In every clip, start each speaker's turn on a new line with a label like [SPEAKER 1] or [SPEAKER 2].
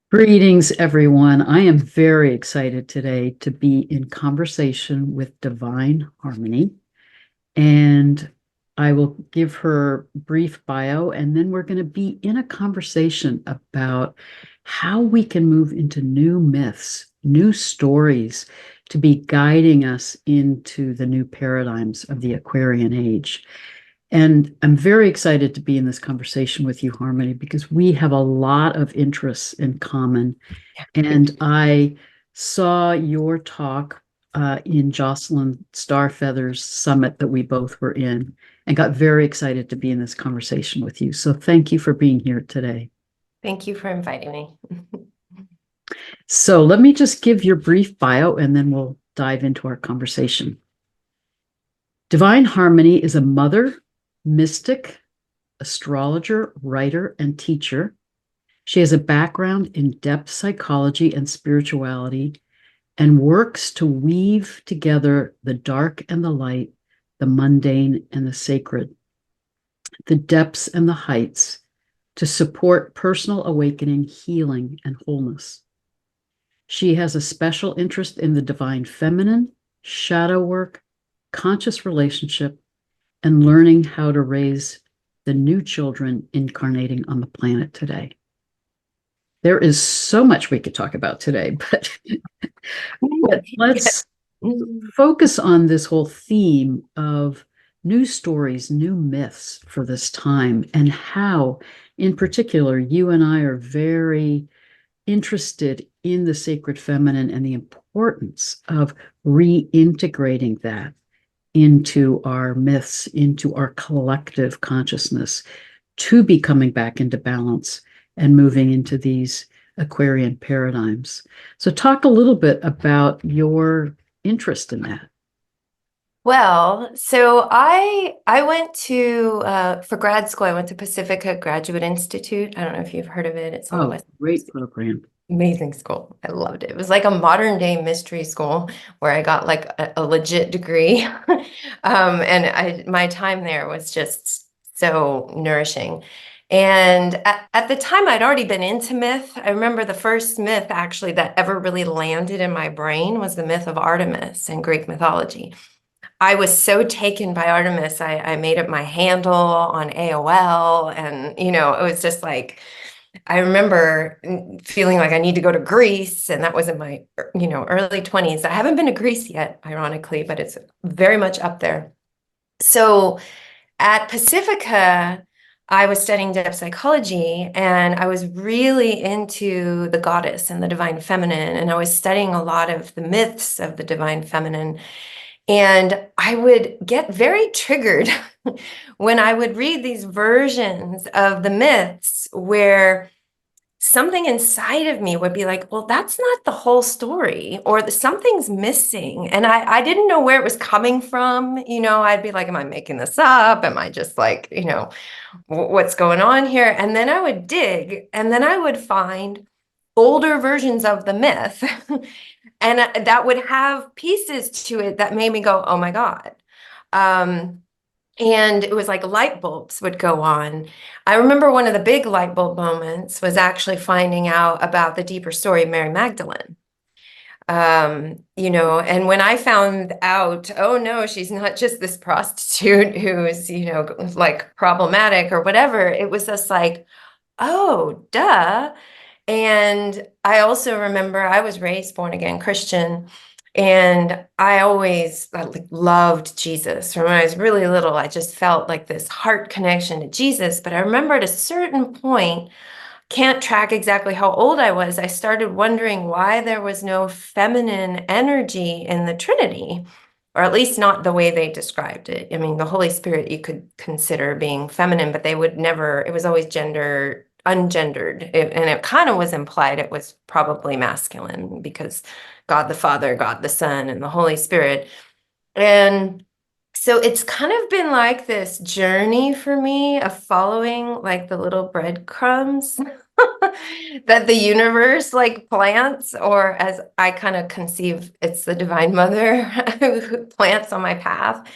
[SPEAKER 1] Greetings, everyone. I am very excited today to be in conversation with Divine Harmony, and I will give her brief bio, and then we're going to be in a conversation about how we can move into new myths, new stories to be guiding us into the new paradigms of the Aquarian age. And I'm very excited to be in this conversation with you, Harmony, because we have a lot of interests in common. And I saw your talk in Jocelyn Starfeather's summit that we both were in and got very excited to be in this conversation with you. So thank you for being here today.
[SPEAKER 2] Thank you for inviting me.
[SPEAKER 1] So let me just give your brief bio and then we'll dive into our conversation. Divine Harmony is a mother, mystic, astrologer, writer, and teacher. She has a background in depth psychology and spirituality and works to weave together the dark and the light, the mundane and the sacred, the depths and the heights to support personal awakening, healing, and wholeness. She has a special interest in the divine feminine, shadow work, conscious relationship, and learning how to raise the new children incarnating on the planet today. There is so much we could talk about today, but let's focus on this whole theme of new stories, new myths for this time, and how, in particular, you and I are very interested in the sacred feminine and the importance of reintegrating that into our myths, into our collective consciousness, to be coming back into balance and moving into these Aquarian paradigms. So talk a little bit about your interest in that.
[SPEAKER 2] Well, so I went to for grad school, I went to Pacifica Graduate Institute. I don't know if you've heard of it. It's on the West
[SPEAKER 1] Great
[SPEAKER 2] Coast.
[SPEAKER 1] program.
[SPEAKER 2] Amazing school. I loved it. It was like a modern day mystery school where I got like a legit degree. And my time there was just so nourishing. And at the time, I'd already been into myth. I remember the first myth actually that ever really landed in my brain was the myth of Artemis in Greek mythology. I was so taken by Artemis, I made it my handle on AOL. And, it was just like, I remember feeling like I need to go to Greece. And that was in my, early 20s. I haven't been to Greece yet, ironically, but it's very much up there. So at Pacifica, I was studying depth psychology and I was really into the goddess and the divine feminine. And I was studying a lot of the myths of the divine feminine. And I would get very triggered when I would read these versions of the myths where something inside of me would be like, well, that's not the whole story, or something's missing. And I didn't know where it was coming from. I'd be like, am I making this up? Am I just like, what's going on here? And then I would dig, and then I would find older versions of the myth. And that would have pieces to it that made me go, oh my God. And it was like light bulbs would go on. I remember one of the big light bulb moments was actually finding out about the deeper story of Mary Magdalene. And when I found out, oh no, she's not just this prostitute who's, like problematic or whatever, it was just like, oh, duh. And I also remember I was raised born again Christian, and I always loved Jesus. From when I was really little, I just felt like this heart connection to Jesus. But I remember at a certain point, can't track exactly how old I was, I started wondering why there was no feminine energy in the Trinity, or at least not the way they described it. I mean, the Holy Spirit you could consider being feminine, but they would never, it was always ungendered. And it kind of was implied it was probably masculine because God the Father, God the Son, and the Holy Spirit. And so it's kind of been like this journey for me of following like the little breadcrumbs that the universe like plants, or as I kind of conceive, it's the Divine Mother who plants on my path.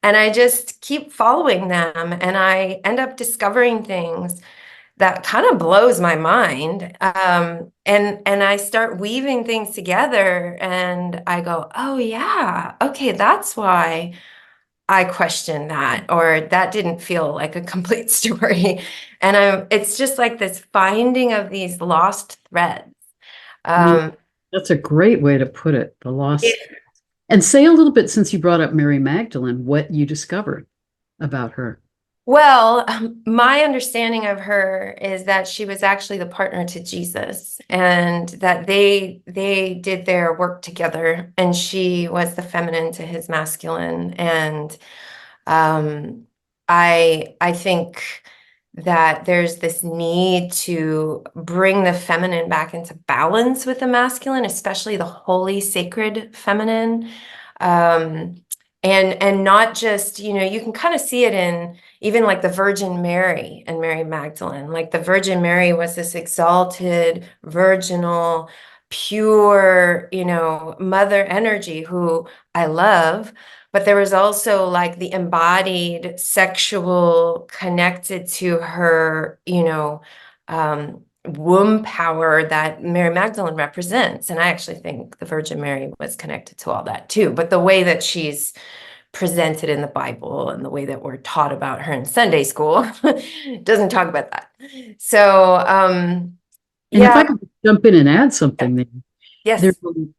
[SPEAKER 2] And I just keep following them, and I end up discovering things that kind of blows my mind. And I start weaving things together and I go, oh yeah, okay, that's why I question that, or that didn't feel like a complete story. And it's just like this finding of these lost threads.
[SPEAKER 1] Yeah,
[SPEAKER 2] Um,
[SPEAKER 1] that's a great way to put it. The lost.
[SPEAKER 2] it,
[SPEAKER 1] And say a little bit, since you brought up Mary Magdalene, what you discovered about her.
[SPEAKER 2] well, my understanding of her is that she was actually the partner to Jesus, and that they did their work together, and she was the feminine to his masculine. And Um, I think that there's this need to bring the feminine back into balance with the masculine, especially the holy, sacred feminine. Um, and not just, you can kind of see it in even like the Virgin Mary and Mary Magdalene. Like the Virgin Mary was this exalted, virginal, pure, mother energy who I love. But there was also like the embodied sexual connected to her, womb power that Mary Magdalene represents. And I actually think the Virgin Mary was connected to all that too. But the way that she's presented in the Bible and the way that we're taught about her in Sunday school doesn't talk about that. So,
[SPEAKER 1] And if
[SPEAKER 2] yeah,
[SPEAKER 1] I could jump in and add something there,
[SPEAKER 2] yes,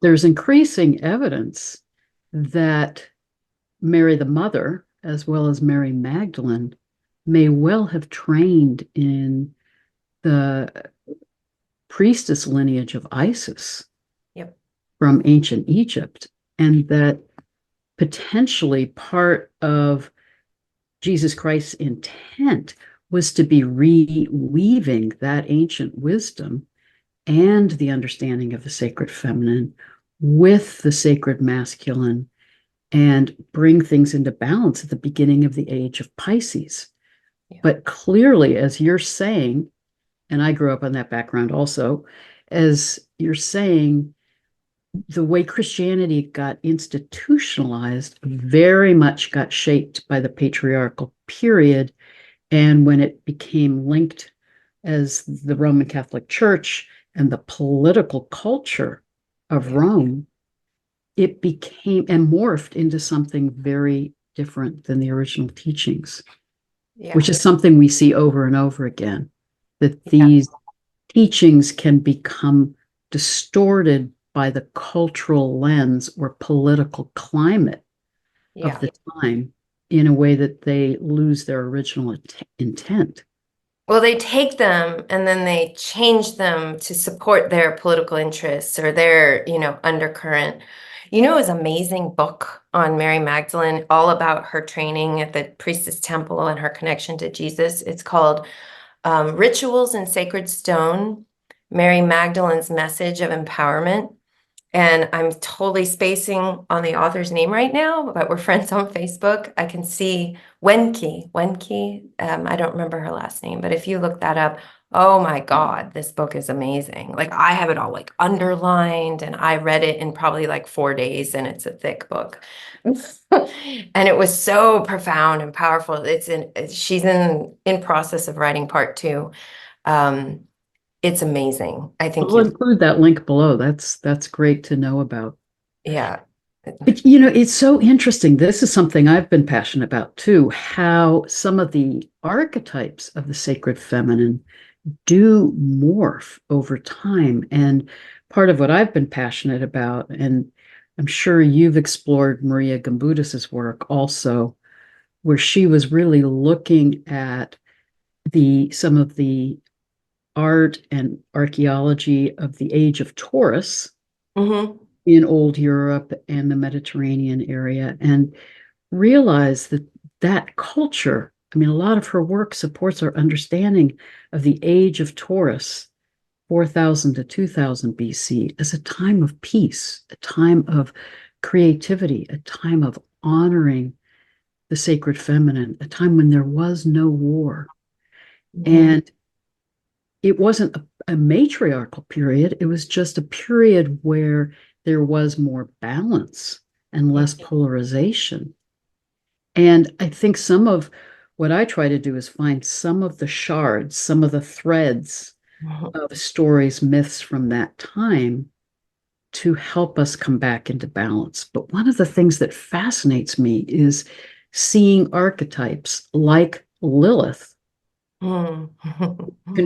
[SPEAKER 1] there's increasing evidence that Mary the Mother, as well as Mary Magdalene, may well have trained in the priestess lineage of Isis
[SPEAKER 2] yep,
[SPEAKER 1] from ancient Egypt, and that potentially part of Jesus Christ's intent was to be reweaving that ancient wisdom and the understanding of the sacred feminine with the sacred masculine and bring things into balance at the beginning of the age of Pisces.
[SPEAKER 2] yeah,
[SPEAKER 1] But clearly, as you're saying, and I grew up on that background also, as you're saying, the way Christianity got institutionalized very much got shaped by the patriarchal period. And when it became linked as the Roman Catholic Church and the political culture of
[SPEAKER 2] yeah,
[SPEAKER 1] Rome, it became and morphed into something very different than the original teachings, which
[SPEAKER 2] yeah,
[SPEAKER 1] is something we see over and over again, that
[SPEAKER 2] yeah,
[SPEAKER 1] these teachings can become distorted by the cultural lens or political climate of
[SPEAKER 2] yeah.
[SPEAKER 1] the time in a way that they lose their original intent.
[SPEAKER 2] Well, they take them and then they change them to support their political interests or their, undercurrent. It was an amazing book on Mary Magdalene, all about her training at the Priestess Temple and her connection to Jesus. It's called Rituals in Sacred Stone, Mary Magdalene's Message of Empowerment. And I'm totally spacing on the author's name right now, but we're friends on Facebook. I can see Wenke. I don't remember her last name, but if you look that up, oh my God, this book is amazing. Like I have it all like underlined and I read it in probably like 4 days and it's a thick book. And it was so profound and powerful. She's in process of writing part 2. Um, it's amazing. I think
[SPEAKER 1] I'll include that link below. That's great to know about.
[SPEAKER 2] yeah.
[SPEAKER 1] But it's so interesting. This is something I've been passionate about too, how some of the archetypes of the sacred feminine do morph over time. And part of what I've been passionate about, and I'm sure you've explored Maria Gambudis's work also, where she was really looking at the some of the art and archaeology of the age of Taurus
[SPEAKER 2] Hmm.
[SPEAKER 1] in old Europe and the Mediterranean area, and realize that that culture, I mean, a lot of her work supports our understanding of the age of Taurus, 4000 to 2000 BC, as a time of peace, a time of creativity, a time of honoring the sacred feminine, a time when there was no war.
[SPEAKER 2] Hmm.
[SPEAKER 1] And it wasn't a matriarchal period, it was just a period where there was more balance and less polarization. And I think some of what I try to do is find some of the shards, some of the threads of stories, myths from that time to help us come back into balance. But one of the things that fascinates me is seeing archetypes like Lilith can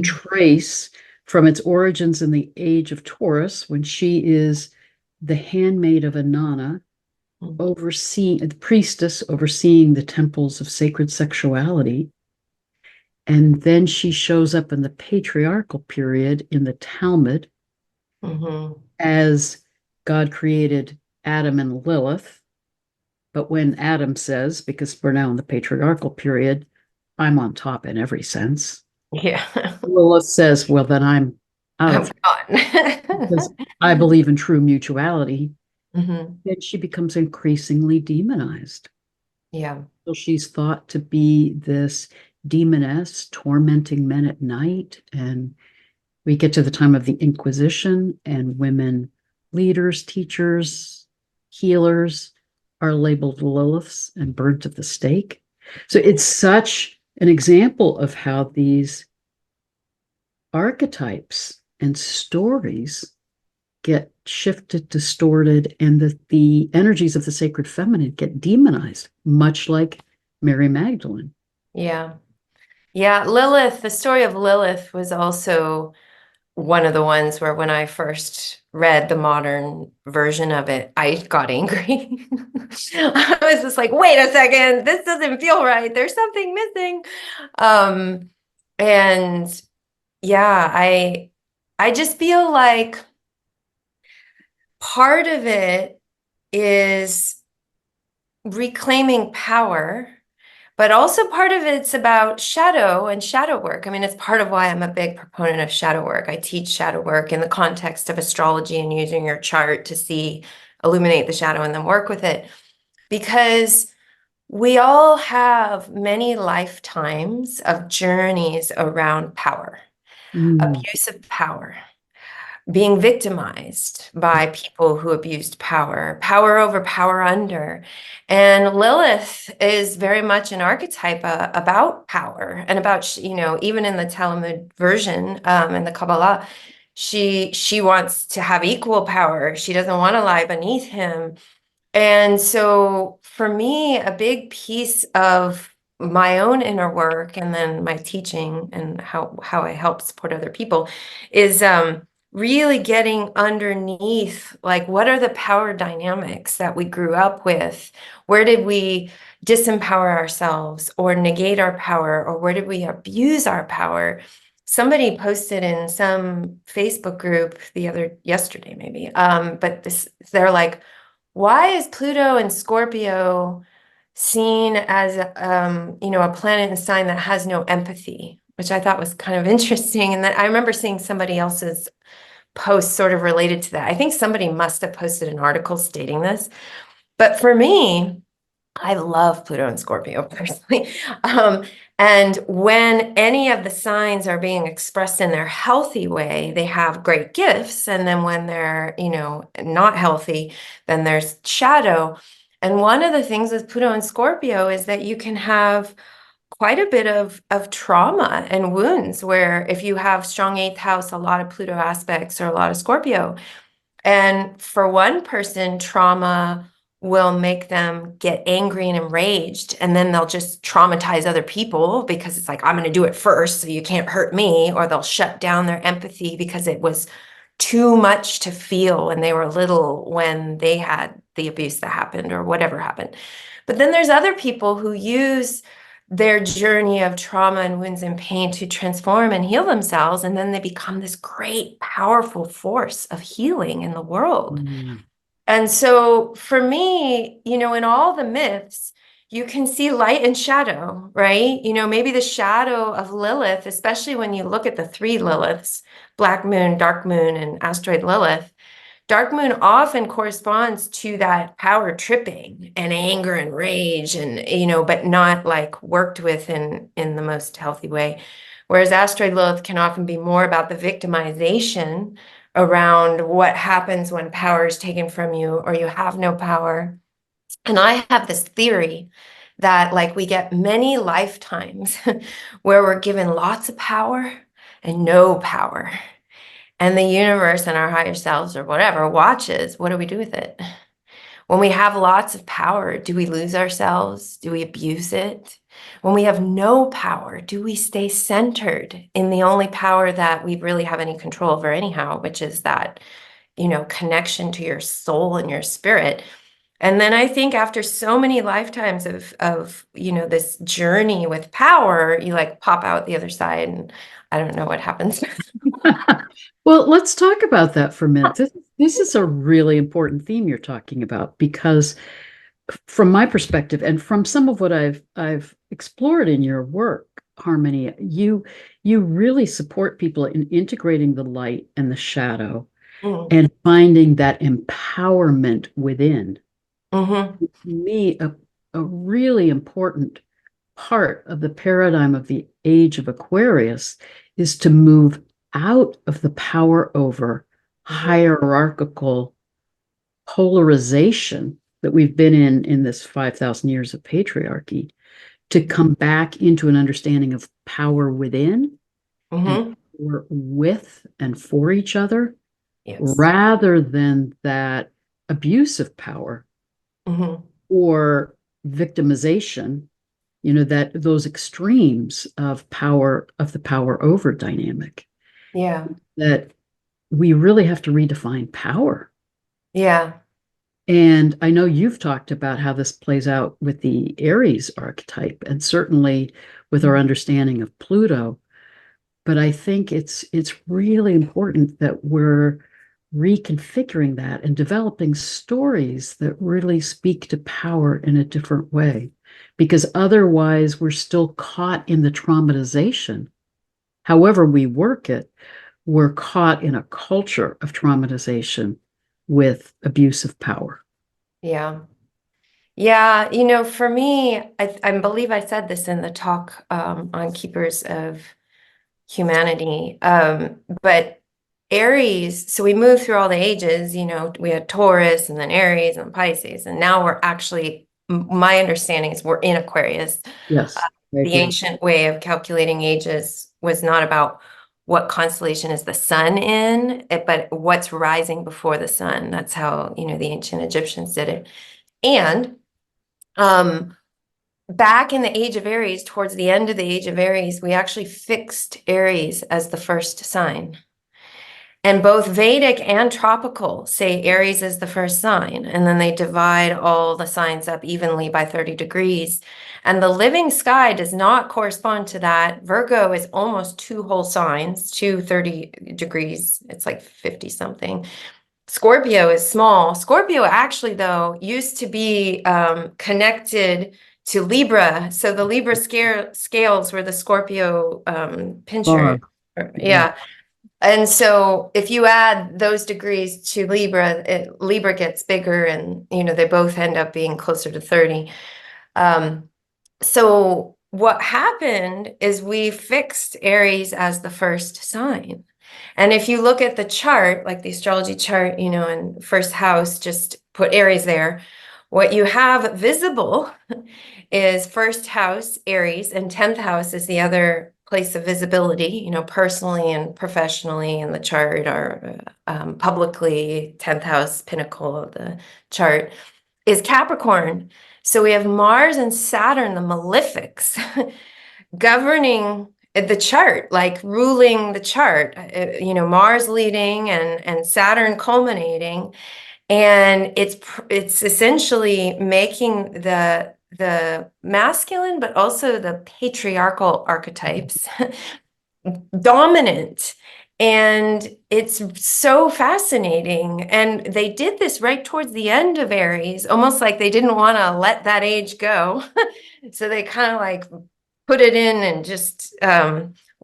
[SPEAKER 1] trace from its origins in the age of Taurus, when she is the handmaid of Anana, overseeing the priestess, overseeing the temples of sacred sexuality. And then she shows up in the patriarchal period in the Talmud as God created Adam and Lilith. But when Adam says, because we're now in the patriarchal period, I'm on top in every sense,
[SPEAKER 2] Yeah.
[SPEAKER 1] Lilith says, well, then I'm out
[SPEAKER 2] I'm
[SPEAKER 1] of
[SPEAKER 2] gone.
[SPEAKER 1] because I believe in true mutuality.
[SPEAKER 2] Mhm.
[SPEAKER 1] Then she becomes increasingly demonized.
[SPEAKER 2] Yeah.
[SPEAKER 1] So she's thought to be this demoness tormenting men at night. And we get to the time of the Inquisition, and women leaders, teachers, healers are labeled Liliths and burnt at the stake. So it's such an example of how these archetypes and stories get shifted, distorted, and that the energies of the sacred feminine get demonized, much like Mary Magdalene.
[SPEAKER 2] Yeah. Yeah. Lilith, the story of Lilith was also one of the ones where when I first read the modern version of it, I got angry. I was just like, wait a second, this doesn't feel right. There's something missing. Um, and yeah, I just feel like part of it is reclaiming power, but also part of it's about shadow and shadow work. I mean, it's part of why I'm a big proponent of shadow work. I teach shadow work in the context of astrology and using your chart to see, illuminate the shadow and then work with it. Because we all have many lifetimes of journeys around power,
[SPEAKER 1] Mm.
[SPEAKER 2] abuse of power, being victimized by people who abused power, power over, power under. And Lilith is very much an archetype about power and about, even in the Talmud version, in the Kabbalah, she wants to have equal power. She doesn't want to lie beneath him. And so for me, a big piece of my own inner work and then my teaching and how I help support other people is really getting underneath, like, what are the power dynamics that we grew up with? Where did we disempower ourselves or negate our power, or where did we abuse our power? Somebody posted in some Facebook group yesterday maybe, but they're like, why is Pluto and Scorpio seen as a planet and sign that has no empathy, which I thought was kind of interesting. And then I remember seeing somebody else's post sort of related to that. I think somebody must have posted an article stating this. But for me, I love Pluto and Scorpio personally. And when any of the signs are being expressed in their healthy way, they have great gifts. And then when they're, not healthy, then there's shadow. And one of the things with Pluto and Scorpio is that you can have quite a bit of trauma and wounds, where if you have strong eighth house, a lot of Pluto aspects or a lot of Scorpio. And for one person, trauma will make them get angry and enraged, and then they'll just traumatize other people because it's like, I'm going to do it first so you can't hurt me, or they'll shut down their empathy because it was too much to feel when they were little, when they had the abuse that happened or whatever happened. But then there's other people who use their journey of trauma and wounds and pain to transform and heal themselves, and then they become this great, powerful force of healing in the world.
[SPEAKER 1] Mm.
[SPEAKER 2] And so for me, in all the myths, you can see light and shadow, right? Maybe the shadow of Lilith, especially when you look at the three Liliths, Black Moon, Dark Moon, and Asteroid Lilith. Dark Moon often corresponds to that power tripping and anger and rage, and but not like worked with in the most healthy way. Whereas Asteroid Lilith can often be more about the victimization around what happens when power is taken from you or you have no power. And I have this theory that like we get many lifetimes where we're given lots of power and no power. And the universe and our higher selves or whatever watches, what do we do with it? When we have lots of power, do we lose ourselves? Do we abuse it? When we have no power, do we stay centered in the only power that we really have any control over anyhow, which is that, connection to your soul and your spirit? And then I think after so many lifetimes of this journey with power, you like pop out the other side and I don't know what happens.
[SPEAKER 1] Well, let's talk about that for a minute. This is a really important theme you're talking about, because from my perspective and from some of what I've explored in your work, Harmony, you really support people in integrating the light and the shadow
[SPEAKER 2] Mm.
[SPEAKER 1] and finding that empowerment within.
[SPEAKER 2] Mm-hmm.
[SPEAKER 1] To me, a really important part of the paradigm of the age of Aquarius is to move out of the power over hierarchical polarization that we've been in this 5,000 years of patriarchy, to come back into an understanding of power within and
[SPEAKER 2] Mm-hmm.
[SPEAKER 1] power with and for each other,
[SPEAKER 2] Yes.
[SPEAKER 1] rather than that abuse of power
[SPEAKER 2] Mm-hmm.
[SPEAKER 1] or victimization, that those extremes of power, of the power over dynamic,
[SPEAKER 2] Yeah.
[SPEAKER 1] that we really have to redefine power.
[SPEAKER 2] Yeah.
[SPEAKER 1] And I know you've talked about how this plays out with the Aries archetype and certainly with our understanding of Pluto. But I think it's really important that we're reconfiguring that and developing stories that really speak to power in a different way. Because otherwise, we're still caught in the traumatization. However we work it, we're caught in a culture of traumatization with abuse of power.
[SPEAKER 2] Yeah. Yeah. For me, I believe I said this in the talk on Keepers of Humanity. But Aries, so we moved through all the ages, we had Taurus and then Aries and Pisces, and now we're actually, my understanding is we're in Aquarius.
[SPEAKER 1] Yes, I
[SPEAKER 2] The
[SPEAKER 1] agree.
[SPEAKER 2] ancient way of calculating ages was not about what constellation is the sun in, but what's rising before the sun. That's how, the ancient Egyptians did it. And um, back in the Age of Aries, towards the end of the Age of Aries, we actually fixed Aries as the first sign. And both Vedic and tropical say Aries is the first sign, and then they divide all the signs up evenly by 30 degrees. And the living sky does not correspond to that. Virgo is almost two whole signs, 230 degrees. It's like 50 something. Scorpio is small. Scorpio actually, though, used to be connected to Libra. So the Libra scales were the Scorpio pincher.
[SPEAKER 1] Bob, yeah.
[SPEAKER 2] Yeah. And so if you add those degrees to Libra, Libra gets bigger and, they both end up being closer to 30. So what happened is we fixed Aries as the first sign. And if you look at the chart, like the astrology chart, in first house, just put Aries there. What you have visible is first house, Aries, and 10th house is the other place of visibility, personally and professionally in the chart, or publicly, 10th house, pinnacle of the chart, is Capricorn. So we have Mars and Saturn, the malefics, governing the chart, like ruling the chart, Mars leading and Saturn culminating. And it's essentially making the masculine, but also the patriarchal archetypes dominant. And it's so fascinating. And they did this right towards the end of Aries, almost like they didn't want to let that age go. So they kind of like put it in and just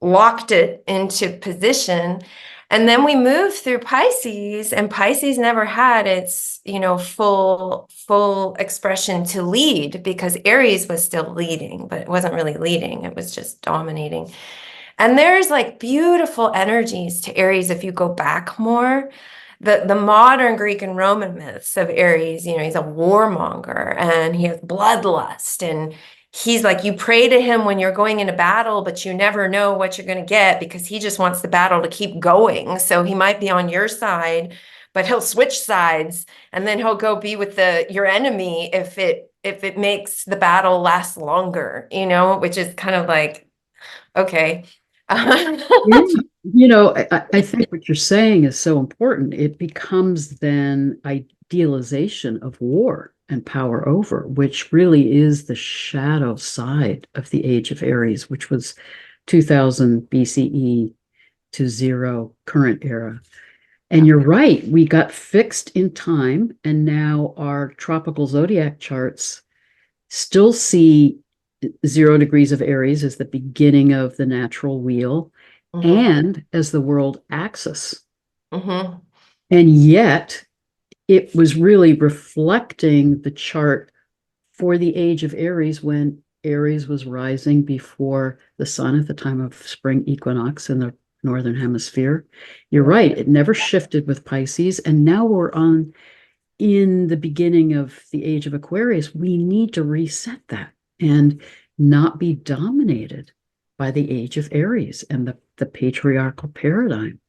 [SPEAKER 2] locked it into position. And then we moved through Pisces, and Pisces never had its, full expression to lead, because Aries was still leading, but it wasn't really leading. It was just dominating. And there's like beautiful energies to Aries if you go back more, the modern Greek and Roman myths of Aries, you know, he's a warmonger and he has bloodlust, and he's like, you pray to him when you're going into battle, but you never know what you're going to get because he just wants the battle to keep going. So he might be on your side, but he'll switch sides, and then he'll go be with your enemy if it makes the battle last longer, you know, which is kind of like, okay.
[SPEAKER 1] Yeah. You know, I think what you're saying is so important. It becomes then idealization of war and power over, which really is the shadow side of the Age of Aries, which was 2000 BCE to zero current era. And you're right, we got fixed in time, and now our tropical zodiac charts still see 0 degrees of Aries as the beginning of the natural wheel
[SPEAKER 2] Mhm.
[SPEAKER 1] and as the world axis.
[SPEAKER 2] Mhm.
[SPEAKER 1] And yet it was really reflecting the chart for the age of Aries when Aries was rising before the sun at the time of spring equinox in the northern hemisphere. You're right, it never shifted with Pisces. And now we're on in the beginning of the age of Aquarius. We need to reset that and not be dominated by the age of Aries and the patriarchal paradigm.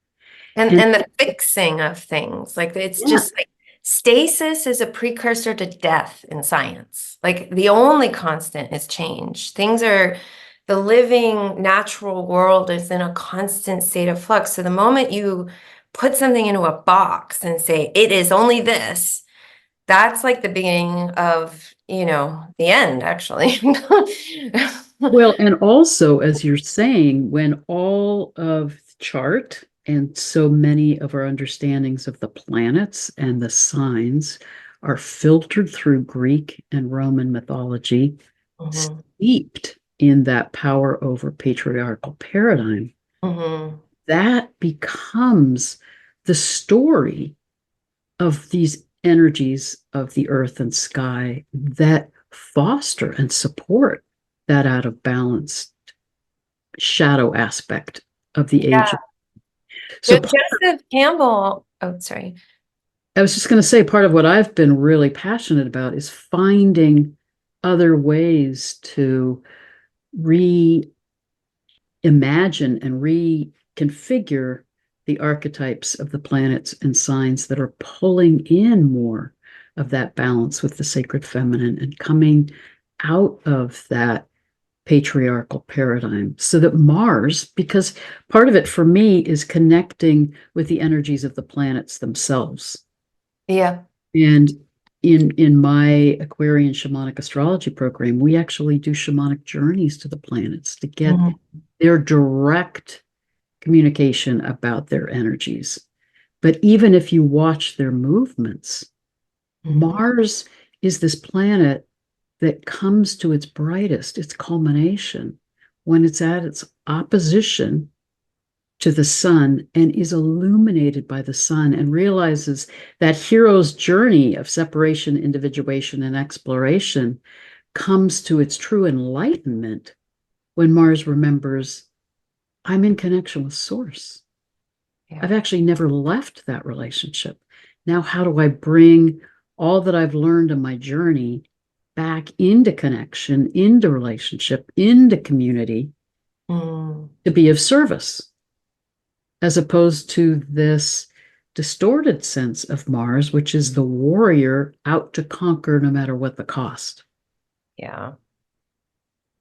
[SPEAKER 1] And
[SPEAKER 2] And the fixing of things, like it's
[SPEAKER 1] yeah,
[SPEAKER 2] just like stasis is a precursor to death in science. Like the only constant is change. The living natural world is in a constant state of flux. So the moment you put something into a box and say it is only this, that's like the beginning of, you know, the end, actually.
[SPEAKER 1] well, and also, as you're saying, when all of chart and so many of our understandings of the planets and the signs are filtered through Greek and Roman mythology,
[SPEAKER 2] Mhm.
[SPEAKER 1] steeped in that power over patriarchal paradigm,
[SPEAKER 2] Mhm.
[SPEAKER 1] that becomes the story of these energies of the earth and sky that foster and support that out of balance shadow aspect of the age.
[SPEAKER 2] Yeah.
[SPEAKER 1] So
[SPEAKER 2] Joseph Campbell, oh, sorry.
[SPEAKER 1] I was just going to say, part of what I've been really passionate about is finding other ways to reimagine and reconfigure the archetypes of the planets and signs that are pulling in more of that balance with the sacred feminine and coming out of that patriarchal paradigm, so that Mars, because part of it for me is connecting with the energies of the planets themselves.
[SPEAKER 2] Yeah.
[SPEAKER 1] And in my Aquarian shamanic astrology program, we actually do shamanic journeys to the planets to get
[SPEAKER 2] Mhm.
[SPEAKER 1] their direct communication about their energies. But even if you watch their movements,
[SPEAKER 2] Mhm.
[SPEAKER 1] Mars is this planet that comes to its brightest, its culmination, when it's at its opposition to the sun and is illuminated by the sun and realizes that hero's journey of separation, individuation, and exploration comes to its true enlightenment when Mars remembers, I'm in connection with Source.
[SPEAKER 2] Yeah.
[SPEAKER 1] I've actually never left that relationship. Now, how do I bring all that I've learned in my journey back into connection, into relationship, into community
[SPEAKER 2] Mm.
[SPEAKER 1] to be of service, as opposed to this distorted sense of Mars, which is the warrior out to conquer no matter what the cost.
[SPEAKER 2] Yeah.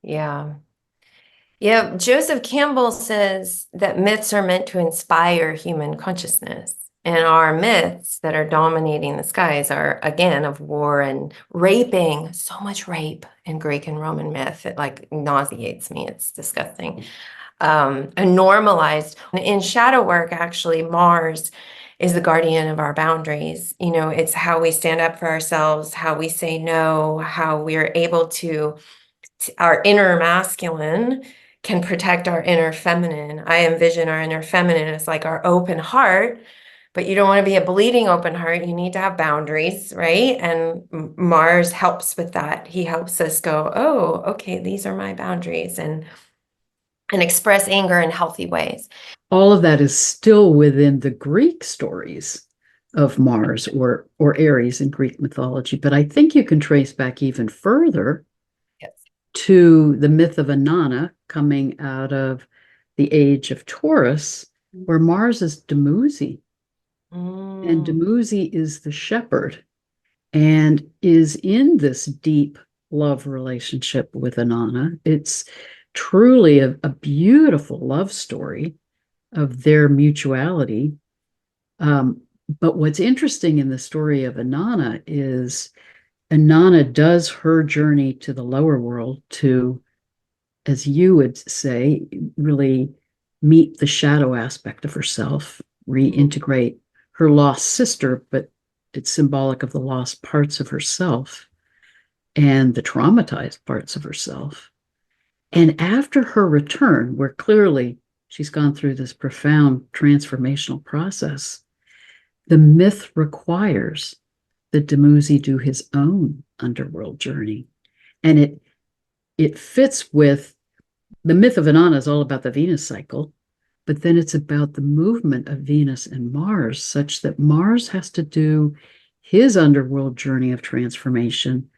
[SPEAKER 2] Yeah. Yeah. Joseph Campbell says that myths are meant to inspire human consciousness. And our myths that are dominating the skies are, again, of war and raping. So much rape in Greek and Roman myth. It like nauseates me. It's disgusting. And normalized. In shadow work, actually, Mars is the guardian of our boundaries. You know, it's how we stand up for ourselves, how we say no, how we're able to our inner masculine can protect our inner feminine. I envision our inner feminine as like our open heart, but you don't want to be a bleeding open heart. You need to have boundaries, right? And Mars helps with that. He helps us go, oh, okay, these are my boundaries, and express anger in healthy ways.
[SPEAKER 1] All of that is still within the Greek stories of Mars or Aries in Greek mythology. But I think you can trace back even further
[SPEAKER 2] Yes.
[SPEAKER 1] to the myth of Anana coming out of the age of Taurus, where Mars is Dumuzi. And
[SPEAKER 2] Mm.
[SPEAKER 1] Dumuzi is the shepherd and is in this deep love relationship with Anana. It's truly a beautiful love story of their mutuality. But what's interesting in the story of Anana is Anana does her journey to the lower world to, as you would say, really meet the shadow aspect of herself, reintegrate her lost sister, but it's symbolic of the lost parts of herself and the traumatized parts of herself. And after her return, where clearly she's gone through this profound transformational process, the myth requires that Dumuzi do his own underworld journey. And it fits with the myth of Anana is all about the Venus cycle, but then it's about the movement of Venus and Mars, such that Mars has to do his underworld journey of transformation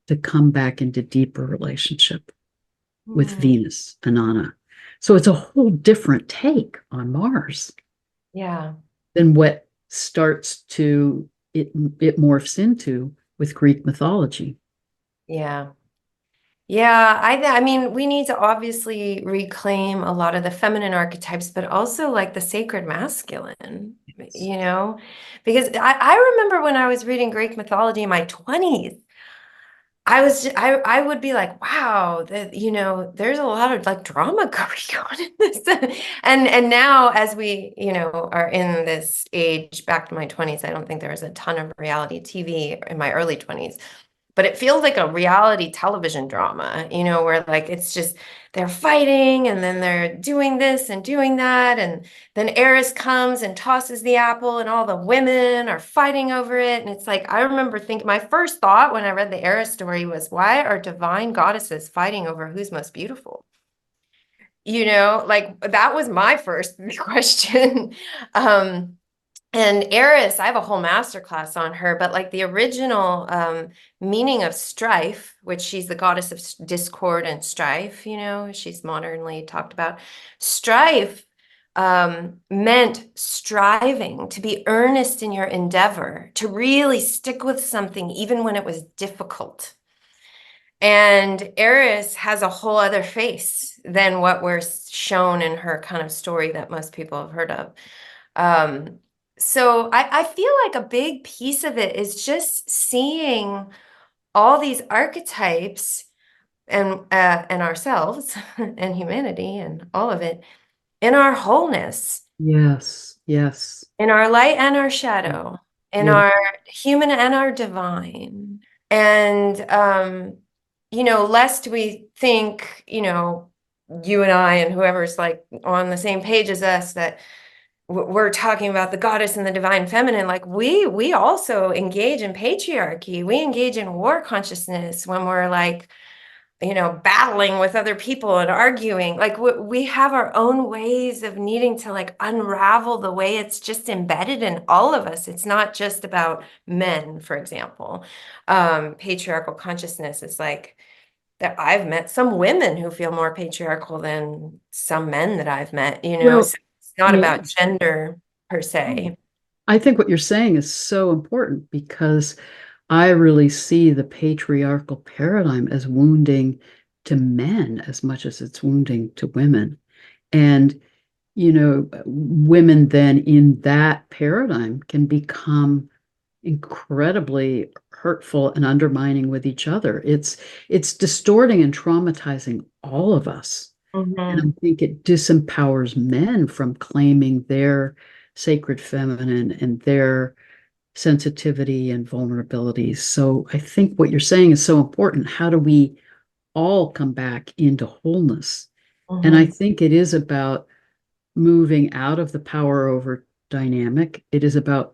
[SPEAKER 1] to come back into deeper relationship with
[SPEAKER 2] Mm.
[SPEAKER 1] Venus, Anana. So it's a whole different take on Mars
[SPEAKER 2] Yeah.
[SPEAKER 1] than what starts to it morphs into with Greek mythology.
[SPEAKER 2] Yeah. Yeah, I mean, we need to obviously reclaim a lot of the feminine archetypes, but also like the sacred masculine, you know, because I remember when I was reading Greek mythology in my 20s, I would be like, wow, that there's a lot of like drama going on in this. And now as we, are in this age back to my 20s, I don't think there was a ton of reality TV in my early 20s. But it feels like a reality television drama, where like it's just they're fighting and then they're doing this and doing that. And then Eris comes and tosses the apple and all the women are fighting over it. And it's like, I remember thinking my first thought when I read the Eris story was, why are divine goddesses fighting over who's most beautiful? Like that was my first question. And Eris, I have a whole masterclass on her, but like the original meaning of strife, which she's the goddess of discord and strife, she's modernly talked about. Strife meant striving, to be earnest in your endeavor, to really stick with something even when it was difficult. And Eris has a whole other face than what we're shown in her kind of story that most people have heard of. So I feel like a big piece of it is just seeing all these archetypes and ourselves and humanity and all of it in our wholeness,
[SPEAKER 1] Yes, yes.
[SPEAKER 2] in our light and our shadow, in
[SPEAKER 1] Yeah.
[SPEAKER 2] our human and our divine. And lest we think, you and I and whoever's like on the same page as us, that we're talking about the goddess and the divine feminine, like we also engage in patriarchy. We engage in war consciousness when we're like, battling with other people and arguing. Like we have our own ways of needing to like unravel the way it's just embedded in all of us. It's not just about men, for example. Patriarchal consciousness is like that. I've met some women who feel more patriarchal than some men that I've met,
[SPEAKER 1] Well,
[SPEAKER 2] so it's not
[SPEAKER 1] yeah.
[SPEAKER 2] about gender per se.
[SPEAKER 1] I think what you're saying is so important because I really see the patriarchal paradigm as wounding to men as much as it's wounding to women. And, women then in that paradigm can become incredibly hurtful and undermining with each other. It's distorting and traumatizing all of us. And
[SPEAKER 2] Mhm.
[SPEAKER 1] I think it disempowers men from claiming their sacred feminine and their sensitivity and vulnerabilities. So I think what you're saying is so important. How do we all come back into wholeness? And I
[SPEAKER 2] Mhm.
[SPEAKER 1] think it is about moving out of the power over dynamic. It is about,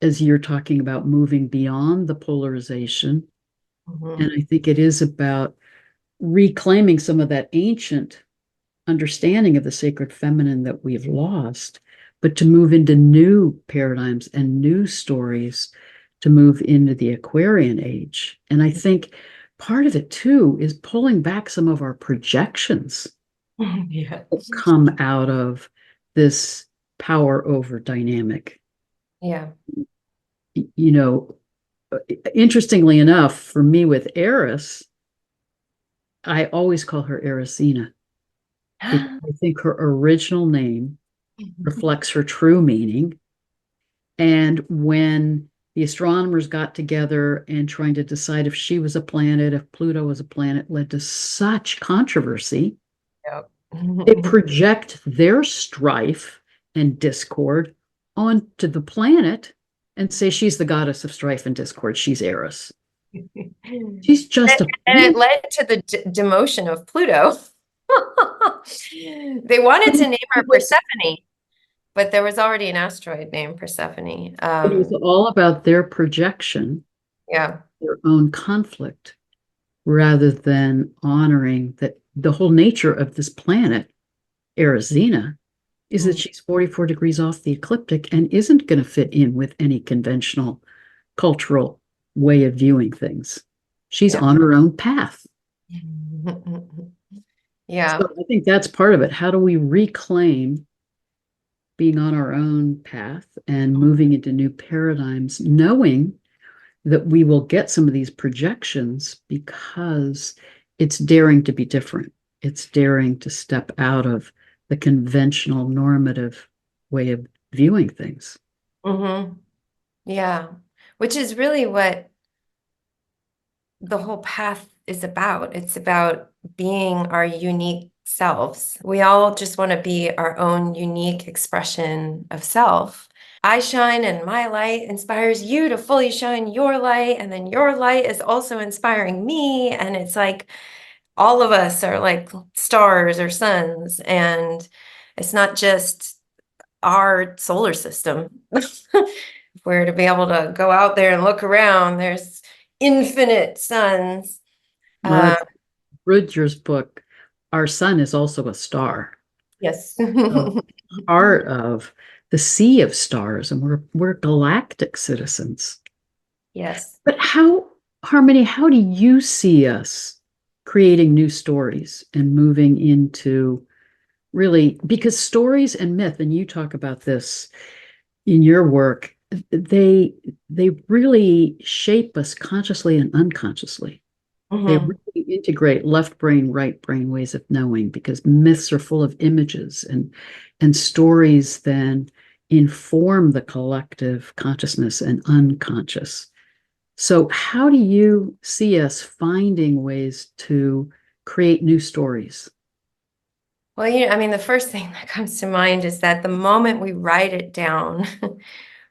[SPEAKER 1] as you're talking about, moving beyond the polarization. And
[SPEAKER 2] Mhm.
[SPEAKER 1] I think it is about reclaiming some of that ancient understanding of the sacred feminine that we've lost, but to move into new paradigms and new stories, to move into the Aquarian age. And I think part of it too is pulling back some of our projections
[SPEAKER 2] Yeah.
[SPEAKER 1] that come out of this power over dynamic.
[SPEAKER 2] Yeah.
[SPEAKER 1] You know, interestingly enough, for me with Eris, I always call her Erisina because I think her original name reflects her true meaning. And when the astronomers got together and trying to decide if she was a planet, if Pluto was a planet, led to such controversy.
[SPEAKER 2] Yep.
[SPEAKER 1] They project their strife and discord onto the planet and say she's the goddess of strife and discord. She's Eris. She's just a
[SPEAKER 2] And it led to the demotion of Pluto. They wanted to name her Persephone, but there was already an asteroid named Persephone.
[SPEAKER 1] It was all about their projection,
[SPEAKER 2] Yeah.
[SPEAKER 1] their own conflict, rather than honoring that the whole nature of this planet, Arizina, is that she's 44 degrees off the ecliptic and isn't going to fit in with any conventional cultural way of viewing things. She's on her own path.
[SPEAKER 2] Yeah.
[SPEAKER 1] So I think that's part of it. How do we reclaim being on our own path and moving into new paradigms, knowing that we will get some of these projections because it's daring to be different. It's daring to step out of the conventional normative way of viewing things.
[SPEAKER 2] Mm-hmm. Yeah. Which is really what the whole path is about. It's about being our unique selves. We all just want to be our own unique expression of self. I shine and my light inspires you to fully shine your light. And then your light is also inspiring me. And it's like all of us are like stars or suns. And it's not just our solar system. If we're to be able to go out there and look around, there's infinite suns.
[SPEAKER 1] Well, that's Rudger's book. Our sun is also a star.
[SPEAKER 2] Yes.
[SPEAKER 1] So part of the sea of stars, and we're galactic citizens.
[SPEAKER 2] Yes.
[SPEAKER 1] But how, Harmony, how do you see us creating new stories and moving into really, because stories and myth, and you talk about this in your work, they really shape us consciously and unconsciously. They
[SPEAKER 2] Mhm.
[SPEAKER 1] really integrate left brain, right brain ways of knowing because myths are full of images and stories then inform the collective consciousness and unconscious. So how do you see us finding ways to create new stories?
[SPEAKER 2] Well, I mean, the first thing that comes to mind is that the moment we write it down,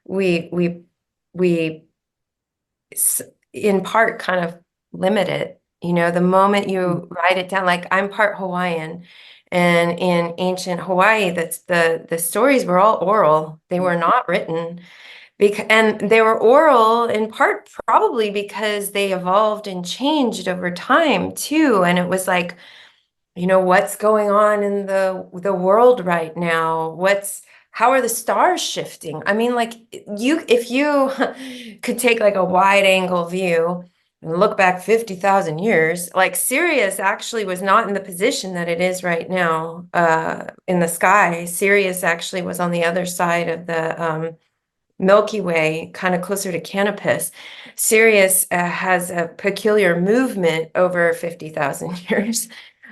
[SPEAKER 2] we in part kind of limit it. The moment you write it down, like I'm part Hawaiian, and in ancient Hawaii, that's the stories were all oral. They were not written. And they were oral in part probably because they evolved and changed over time too. And it was like, what's going on in the world right now? How are the stars shifting? I mean, like if you could take like a wide angle view and look back 50,000 years, like Sirius actually was not in the position that it is right now in the sky. Sirius actually was on the other side of the Milky Way, kind of closer to Canopus. Sirius has a peculiar movement over 50,000 years.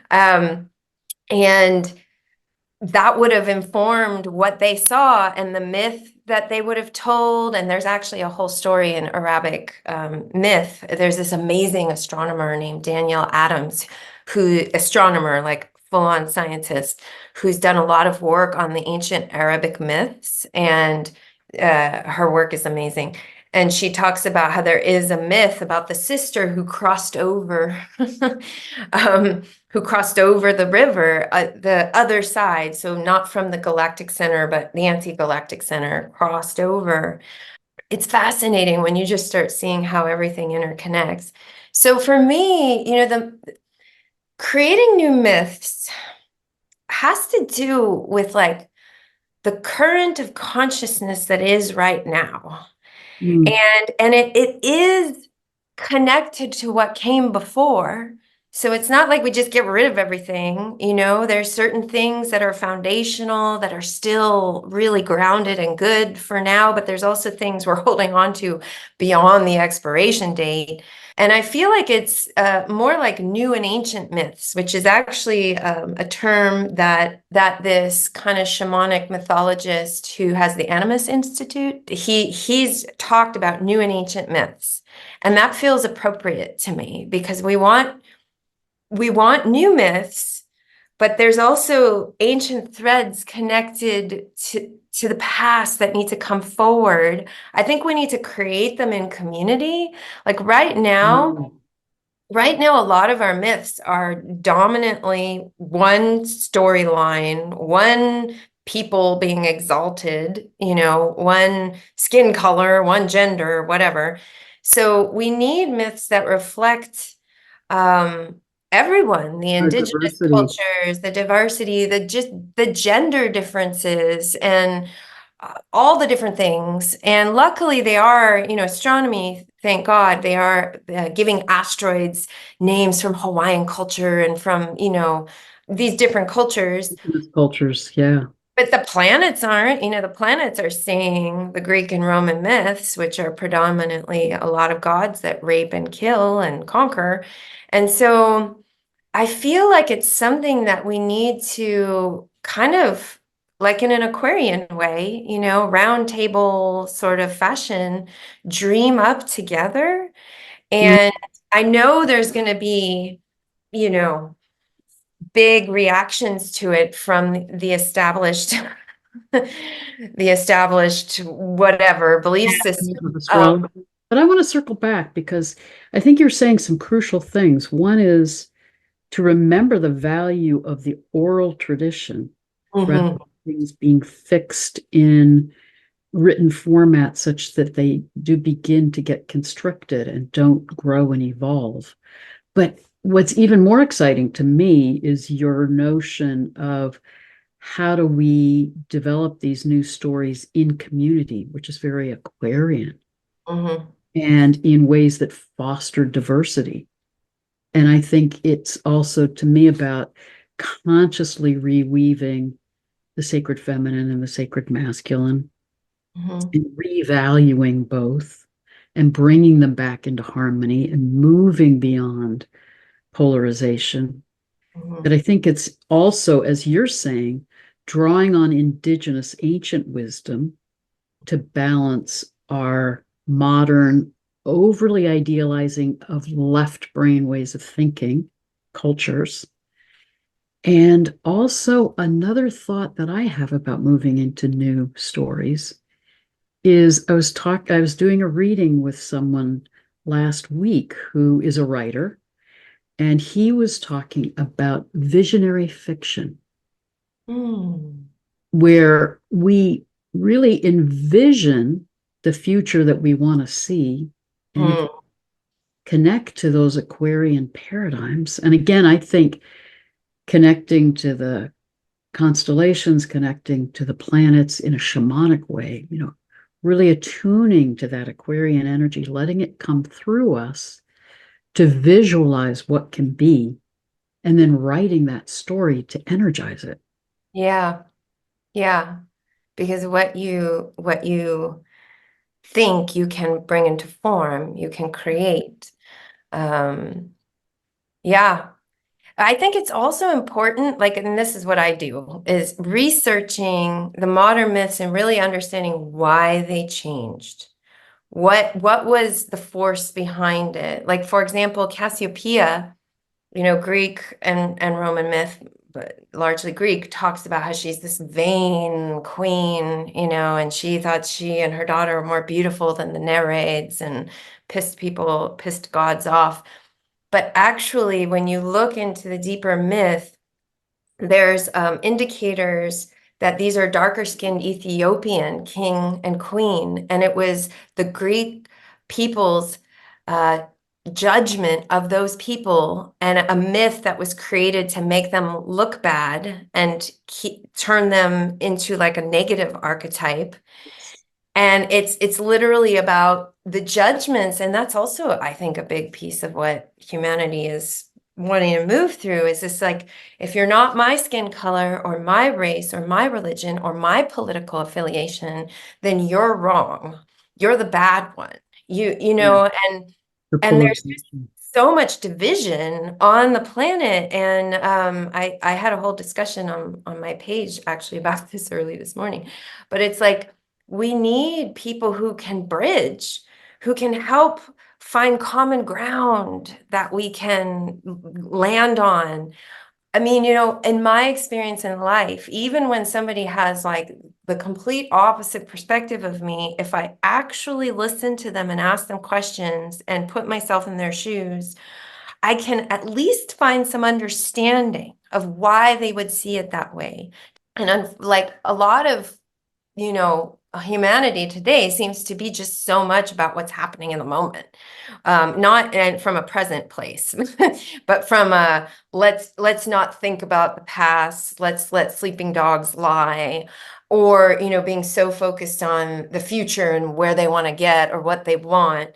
[SPEAKER 2] And that would have informed what they saw and the myth that they would have told. And there's actually a whole story in Arabic myth. There's this amazing astronomer named Danielle Adams, astronomer, like full-on scientist, who's done a lot of work on the ancient Arabic myths. And her work is amazing. And she talks about how there is a myth about the sister who crossed over, the river, the other side. So not from the galactic center, but the anti-galactic center crossed over. It's fascinating when you just start seeing how everything interconnects. So for me, the creating new myths has to do with like the current of consciousness that is right now.
[SPEAKER 1] Mm.
[SPEAKER 2] And it is connected to what came before. So it's not like we just get rid of everything, you know, there's certain things that are foundational that are still really grounded and good for now, but there's also things we're holding on to beyond the expiration date. And I feel like it's more like new and ancient myths, which is actually a term that this kind of shamanic mythologist who has the Animus Institute, he's talked about new and ancient myths. And that feels appropriate to me because we want new myths, but there's also ancient threads connected to the past that need to come forward. I think we need to create them in community. Like right now, a lot of our myths are dominantly one storyline, one people being exalted, you know, one skin color, one gender, whatever. So we need myths that reflect everyone, the
[SPEAKER 1] Our
[SPEAKER 2] indigenous
[SPEAKER 1] diversity.
[SPEAKER 2] cultures, the diversity, the gender differences, and all the different things. And luckily they are, you know, astronomy, thank God, they are giving asteroids names from Hawaiian culture and from, you know, these different cultures.
[SPEAKER 1] Indigenous cultures, yeah.
[SPEAKER 2] But the planets aren't, you know, the planets are seeing the Greek and Roman myths, which are predominantly a lot of gods that rape and kill and conquer. And so I feel like it's something that we need to kind of, like in an Aquarian way, you know, round table sort of fashion, dream up together.
[SPEAKER 1] Mm.
[SPEAKER 2] And I know there's going to be, you know, big reactions to it from the established the established whatever belief system.
[SPEAKER 1] Of astrology. But I want to circle back because I think you're saying some crucial things. One is to remember the value of the oral tradition rather
[SPEAKER 2] Mhm,
[SPEAKER 1] than things being fixed in written format such that they do begin to get constricted and don't grow and evolve. But what's even more exciting to me is your notion of how do we develop these new stories in community, which is very Aquarian,
[SPEAKER 2] mhm,
[SPEAKER 1] and in ways that foster diversity. And I think it's also, to me, about consciously reweaving the sacred feminine and the sacred masculine
[SPEAKER 2] mhm,
[SPEAKER 1] and revaluing both and bringing them back into harmony and moving beyond polarization. But
[SPEAKER 2] mhm,
[SPEAKER 1] I think it's also, as you're saying, drawing on indigenous ancient wisdom to balance our modern, overly idealizing of left brain ways of thinking, cultures. And also, another thought that I have about moving into new stories is I was doing a reading with someone last week who is a writer, and he was talking about visionary fiction,
[SPEAKER 2] mm,
[SPEAKER 1] where we really envision the future that we want to see. And if we
[SPEAKER 2] mm,
[SPEAKER 1] connect to those Aquarian paradigms, and again, I think connecting to the constellations, connecting to the planets in a shamanic way, you know, really attuning to that Aquarian energy, letting it come through us to visualize what can be, and then writing that story to energize it.
[SPEAKER 2] yeah, yeah. Because what you think you can bring into form, you can create. Um, yeah. I think it's also important, like, and this is what I do, is researching the modern myths and really understanding why they changed. What was the force behind it? Like, for example, Cassiopeia, you know, Greek and Roman myth, but largely Greek, talks about how she's this vain queen, you know, and she thought she and her daughter were more beautiful than the Nereids and pissed gods off. But actually, when you look into the deeper myth, there's indicators that these are darker skinned Ethiopian king and queen. And it was the Greek people's uh, judgment of those people and a myth that was created to make them look bad and turn them into like a negative archetype. And it's literally about the judgments. And that's also, I think, a big piece of what humanity is wanting to move through is this, like, if you're not my skin color or my race or my religion or my political affiliation, then you're wrong. You're the bad one. You know, and there's just so much division on the planet. And I had a whole discussion on my page actually about this early this morning. But it's like, we need people who can bridge, who can help find common ground that we can land on. I mean, you know, in my experience in life, even when somebody has like the complete opposite perspective of me, if I actually listen to them and ask them questions and put myself in their shoes, I can at least find some understanding of why they would see it that way. And like a lot of, you know, humanity today seems to be just so much about what's happening in the moment, not and from a present place, but from a let's not think about the past. Let's let sleeping dogs lie, or you know, being so focused on the future and where they want to get or what they want.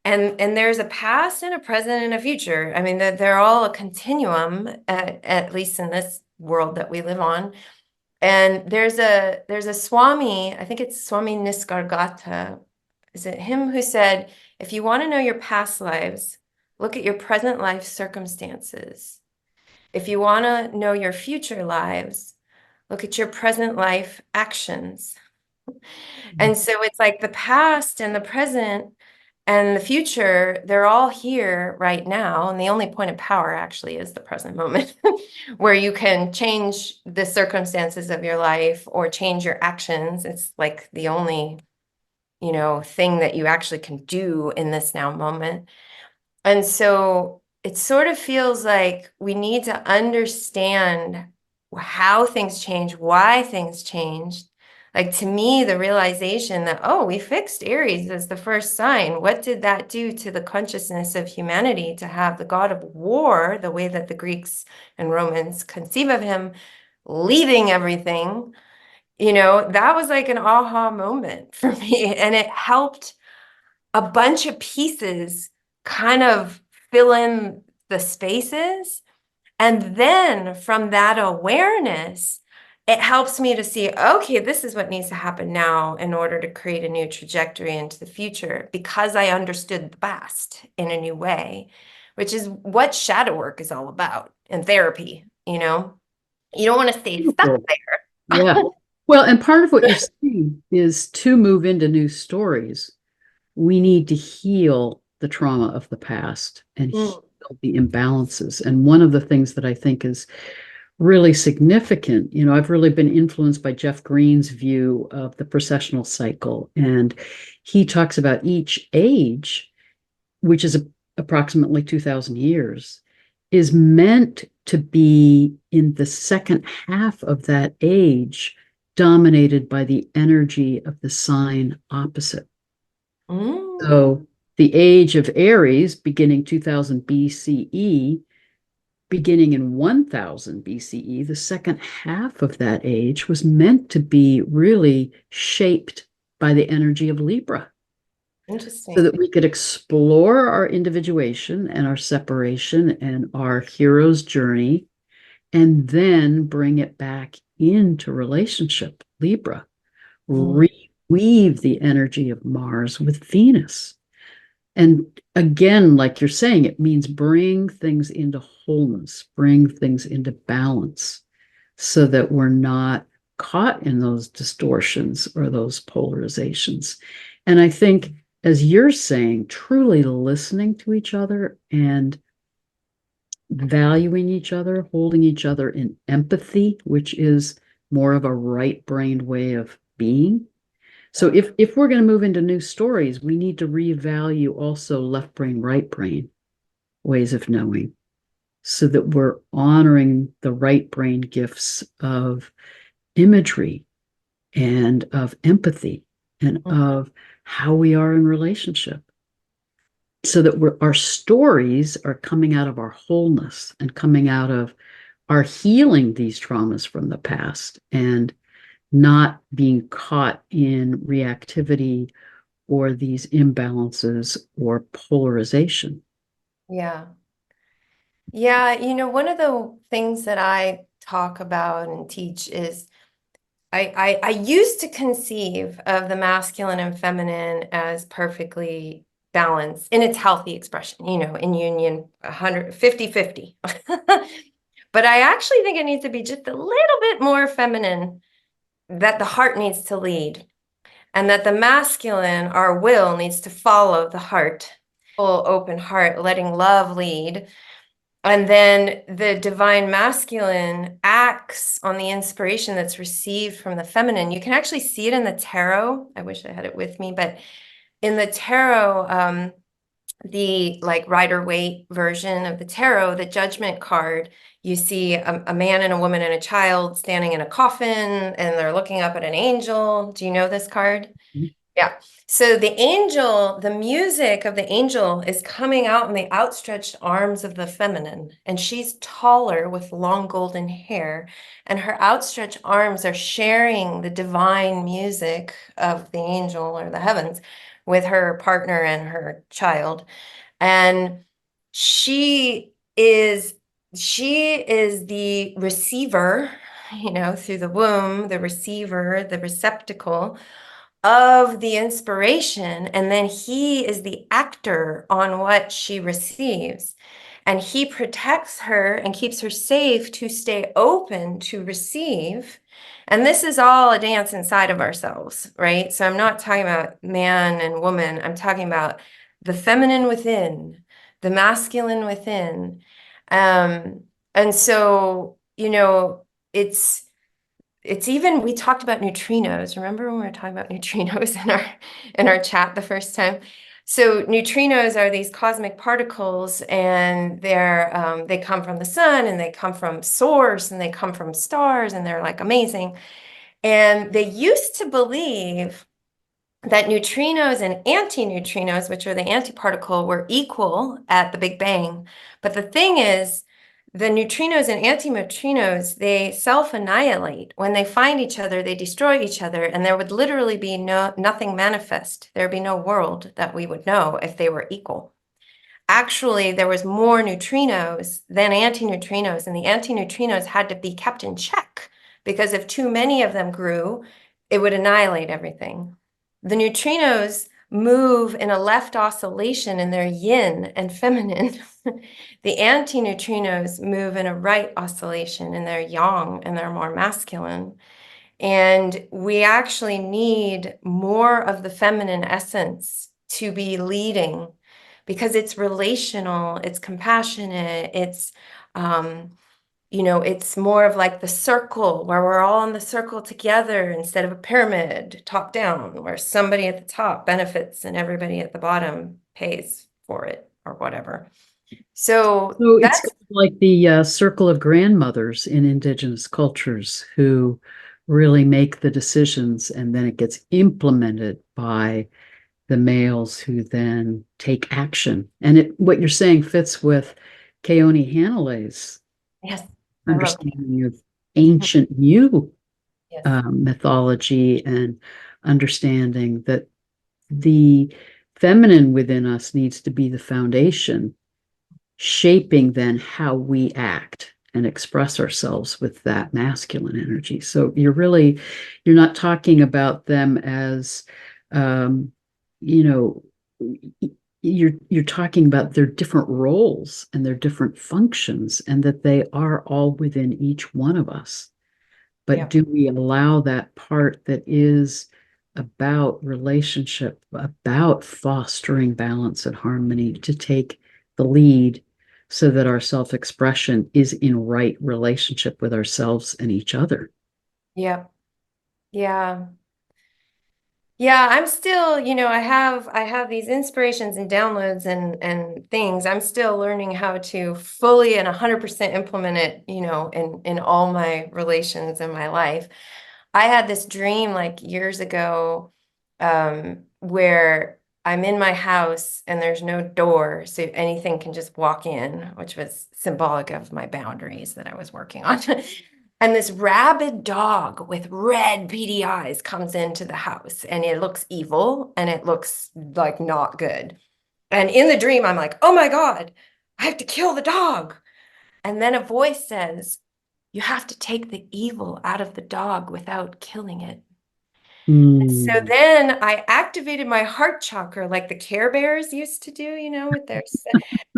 [SPEAKER 2] And there's a past and a present and a future. I mean, they're all a continuum, at least in this world that we live on. And there's a Swami, I think it's Swami Nisargadatta. Is it him who said, if you want to know your past lives, look at your present life circumstances. If you want to know your future lives, look at your present life actions. And so it's like the past and the present and the future, they're all here right now. And the only point of power actually is the present moment, where you can change the circumstances of your life or change your actions. It's like the only, you know, thing that you actually can do in this now moment. And so it sort of feels like we need to understand how things change, why things changed. Like, to me, the realization that, oh, we fixed Aries as the first sign. What did that do to the consciousness of humanity to have the god of war, the way that the Greeks and Romans conceive of him, leaving everything? You know, that was like an aha moment for me. And it helped a bunch of pieces kind of fill in the spaces. And then from that awareness, it helps me to see, okay, this is what needs to happen now in order to create a new trajectory into the future, because I understood the past in a new way, which is what shadow work is all about in therapy. You know, you don't want to stay stuck there.
[SPEAKER 1] Yeah. Well, and part of what you're saying is to move into new stories, we need to heal the trauma of the past and heal the imbalances. And one of the things that I think is really significant, you know, I've really been influenced by Jeff Green's view of the processional cycle. And he talks about each age, which is approximately 2,000 years, is meant to be in the second half of that age, dominated by the energy of the sign opposite. So the age of Aries, beginning 2000 BCE, beginning in 1000 BCE, the second half of that age was meant to be really shaped by the energy of Libra.
[SPEAKER 2] Interesting.
[SPEAKER 1] So that we could explore our individuation and our separation and our hero's journey, and then bring it back into relationship, Libra. Reweave the energy of Mars with Venus. And again, like you're saying, it means bring things into wholeness, bring things into balance, so that we're not caught in those distortions or those polarizations. And I think, as you're saying, truly listening to each other and valuing each other, holding each other in empathy, which is more of a right-brained way of being. So if we're going to move into new stories, we need to revalue also left brain, right brain ways of knowing, so that we're honoring the right brain gifts of imagery and of empathy and of how we are in relationship. so that our stories are coming out of our wholeness and coming out of our healing these traumas from the past and not being caught in reactivity or these imbalances or polarization.
[SPEAKER 2] Yeah. Yeah, one of the things that I talk about and teach is I used to conceive of the masculine and feminine as perfectly balanced in its healthy expression, in union, 50-50. But I actually think it needs to be just a little bit more feminine, that the heart needs to lead, and that the masculine, our will, needs to follow the heart, full open heart, letting love lead. And then the divine masculine acts on the inspiration that's received from the feminine. You can actually see it in the tarot. I wish I had it with me, but in the tarot, the like Rider-Waite version of the tarot, the judgment card, you see a man and a woman and a child standing in a coffin, and they're looking up at an angel. Do you know this card? Yeah. So the angel, the music of the angel is coming out in the outstretched arms of the feminine, and she's taller with long golden hair, and her outstretched arms are sharing the divine music of the angel or the heavens with her partner and her child. And she is the receiver, through the womb, the receiver, the receptacle of the inspiration, and then he is the actor on what she receives, and he protects her and keeps her safe to stay open to receive. And this is all a dance inside of ourselves, right? So I'm not talking about man and woman, I'm talking about the feminine within, the masculine within. And so it's even, we talked about neutrinos. Remember when we were talking about neutrinos in our chat the first time? So neutrinos are these cosmic particles, and they come from the sun, and they come from source, and they come from stars, and they're like amazing. And they used to believe that neutrinos and antineutrinos, which are the antiparticle, were equal at the Big Bang. But the thing is, the neutrinos and antineutrinos, they self-annihilate. When they find each other, they destroy each other, and there would literally be nothing manifest. There'd be no world that we would know if they were equal. Actually, there was more neutrinos than antineutrinos, and the antineutrinos had to be kept in check, because if too many of them grew, it would annihilate everything. The neutrinos move in a left oscillation in their yin and feminine. The antineutrinos move in a right oscillation in their yang, and they're more masculine. And we actually need more of the feminine essence to be leading, because it's relational, it's compassionate, it's more of like the circle, where we're all in the circle together instead of a pyramid, top down, where somebody at the top benefits and everybody at the bottom pays for it or whatever. So
[SPEAKER 1] So it's
[SPEAKER 2] that's,
[SPEAKER 1] kind of like the circle of grandmothers in indigenous cultures who really make the decisions, and then it gets implemented by the males who then take action. And what you're saying fits with Keone Hanalei's
[SPEAKER 2] yes, I love
[SPEAKER 1] understanding of
[SPEAKER 2] that.
[SPEAKER 1] ancient Mu
[SPEAKER 2] Yes.
[SPEAKER 1] mythology, and understanding that the feminine within us needs to be the foundation, shaping then how we act and express ourselves with that masculine energy. So you're not talking about them as, you know, you're talking about their different roles and their different functions, and that they are all within each one of us. But
[SPEAKER 2] Yeah.
[SPEAKER 1] do we allow that part that is about relationship, about fostering balance and harmony, to take the lead, so that our self-expression is in right relationship with ourselves and each other?
[SPEAKER 2] Yeah. Yeah. Yeah, I'm still, I have these inspirations and downloads and things. I'm still learning how to fully and 100% implement it, in all my relations in my life. I had this dream like years ago, where I'm in my house and there's no door, so anything can just walk in, which was symbolic of my boundaries that I was working on. And this rabid dog with red beady eyes comes into the house and it looks evil and it looks like not good. And in the dream, I'm like, oh my God, I have to kill the dog. And then a voice says, you have to take the evil out of the dog without killing it. So
[SPEAKER 1] Mm.
[SPEAKER 2] then I activated my heart chakra like the Care Bears used to do, with their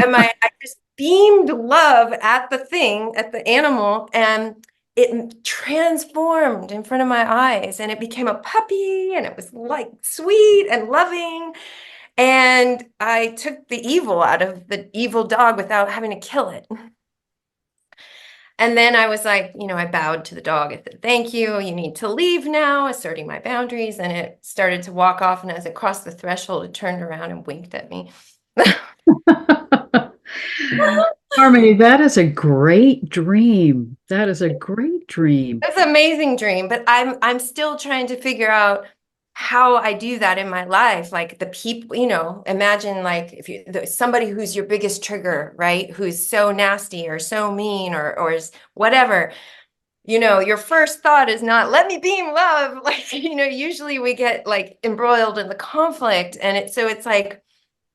[SPEAKER 2] and I just beamed love at the thing, at the animal, and it transformed in front of my eyes and it became a puppy and it was like sweet and loving. And I took the evil out of the evil dog without having to kill it. And then I was like, I bowed to the dog. I said, thank you. You need to leave now, asserting my boundaries. And it started to walk off. And as it crossed the threshold, it turned around and winked at me.
[SPEAKER 1] Harmony, that is a great dream. That is a great dream.
[SPEAKER 2] It's an amazing dream, but I'm still trying to figure out how I do that in my life. Like the people, imagine like if somebody who's your biggest trigger, right? Who's so nasty or so mean or is whatever. Your first thought is not, let me be in love. Like, usually we get like embroiled in the conflict. And it's like,